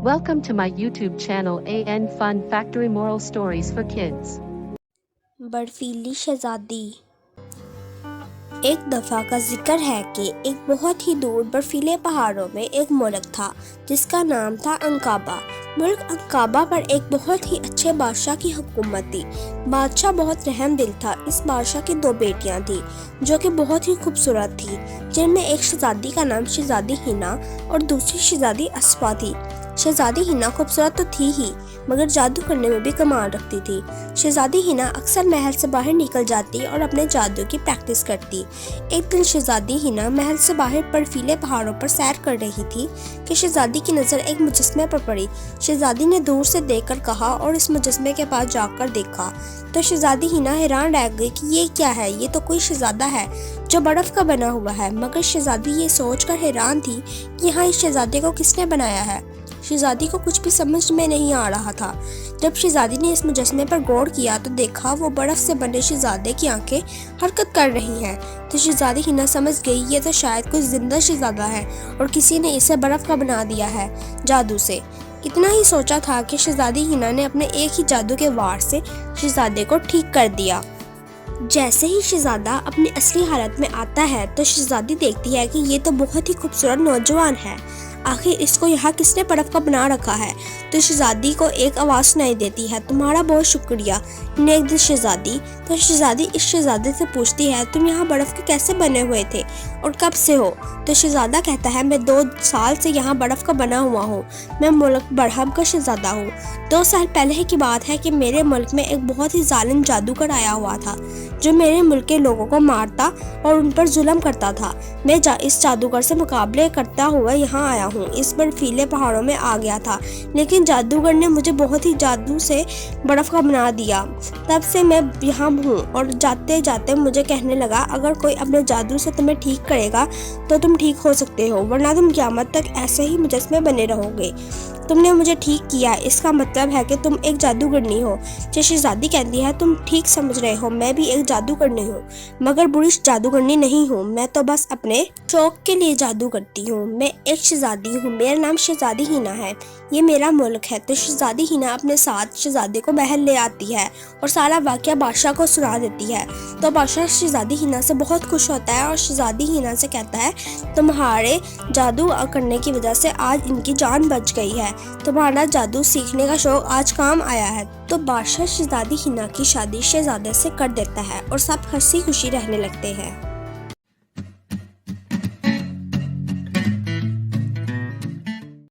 Welcome to my YouTube channel AN Fun Factory Moral Stories for Kids. बर्फीली शहजादी। एक दफ़ा का जिक्र है कि एक बहुत ही दूर बर्फीले पहाड़ों में एक मुल्क था जिसका नाम था अंकाबा। मुल्क अंकाबा पर एक बहुत ही अच्छे बादशाह की हुकूमत थी। बादशाह बहुत रहम दिल था। इस बादशाह की 2 बेटियां थी जो कि बहुत ही खूबसूरत थी, जिनमें एक शहजादी का नाम शहजादी हिना और दूसरी शहजादी अस्फा थी। शहजादी हिना खूबसूरत तो थी ही, मगर जादू करने में भी कमाल रखती थी। शहजादी हिना अक्सर महल से बाहर निकल जाती और अपने जादू की प्रैक्टिस करती। एक दिन शहजादी हिना महल से बाहर बर्फीले पहाड़ों पर सैर कर रही थी कि शहजादी की नज़र एक मुजस्मे पर पड़ी। शहजादी ने दूर से देखकर कहा और इस मुजस्मे के पास जाकर देखा तो शहजादी हिना हैरान रह गई कि ये क्या है, ये तो कोई शहजादा है जो बर्फ का बना हुआ है। मगर शहजादी ये सोचकर हैरान थी कि यहाँ इस शहजादे को किसने बनाया है। शहजादी को कुछ भी समझ में नहीं आ रहा था। जब शहजादी ने इस मुजस्मे पर गौर किया तो देखा वो बर्फ से बने शहजादे की आंखें हरकत कर रही हैं। तो शहजादी हिना समझ गई ये तो शायद कोई जिंदा शहजादा है और किसी ने इसे बर्फ का बना दिया है जादू से। इतना ही सोचा था कि शहजादी हिना ने अपने एक ही जादू के वार से शहजादे को ठीक कर दिया। जैसे ही शहजादा अपनी असली हालत में आता है तो शहजादी देखती है कि ये तो बहुत ही खूबसूरत नौजवान है, आखिर इसको यहाँ किसने बर्फ का बना रखा है। तो शहजादी को एक आवाज़ सुनाई देती है, तुम्हारा बहुत शुक्रिया नेक शहजादी। तो शहजादी इस शहजादे से पूछती है, तुम यहाँ बर्फ के कैसे बने हुए थे और कब से हो। तो शहजादा कहता है, मैं 2 साल से यहाँ बर्फ का बना हुआ हूँ। मैं मुल्क बरहम का शहजादा हूँ। 2 साल पहले की बात है कि मेरे मुल्क में एक बहुत ही जालिम जादूगर आया हुआ था जो मेरे मुल्क के लोगों को मारता और उन पर जुल्म करता था। मैं इस जादूगर से मुकाबले करता हुआ यहाँ आया हूँ। इस बर्फीले पहाड़ों में आ गया था, लेकिन जादूगर ने मुझे बहुत ही जादू से बर्फ का बना दिया। तब से मैं यहाँ हूँ और जाते जाते मुझे कहने लगा, अगर कोई अपने जादू से तुम्हें ठीक करेगा तो तुम ठीक हो सकते हो, वरना तुम क़यामत तक ऐसे ही मुजस्मे बने रहोगे। तुमने मुझे ठीक किया, इसका मतलब है कि तुम एक जादूगरनी हो। शहजादी कहती है, तुम ठीक समझ रहे हो, मैं भी एक जादूगरनी हूँ, मगर बुरी जादूगरनी नहीं हूँ। मैं तो बस अपने शौक के लिए जादू करती हूँ। मैं एक शहजादी हूँ, मेरा नाम शहजादी हिना है, ये मेरा मुल्क है। तो शहजादी हिना अपने साथ शहजादे को महल ले आती है और सारा वाक़या बादशाह को सुना देती है। तो बादशाह शहजादी हिना से बहुत खुश होता है और शहजादी हिना से कहता है, तुम्हारे जादू करने की वजह से आज इनकी जान बच गई है, तुम्हारा जादू सीखने का शौक आज काम आया है। तो बादशाह शहजादी हिना की शादी शहजादे से कर देता है और सब हंसी खुशी रहने लगते हैं।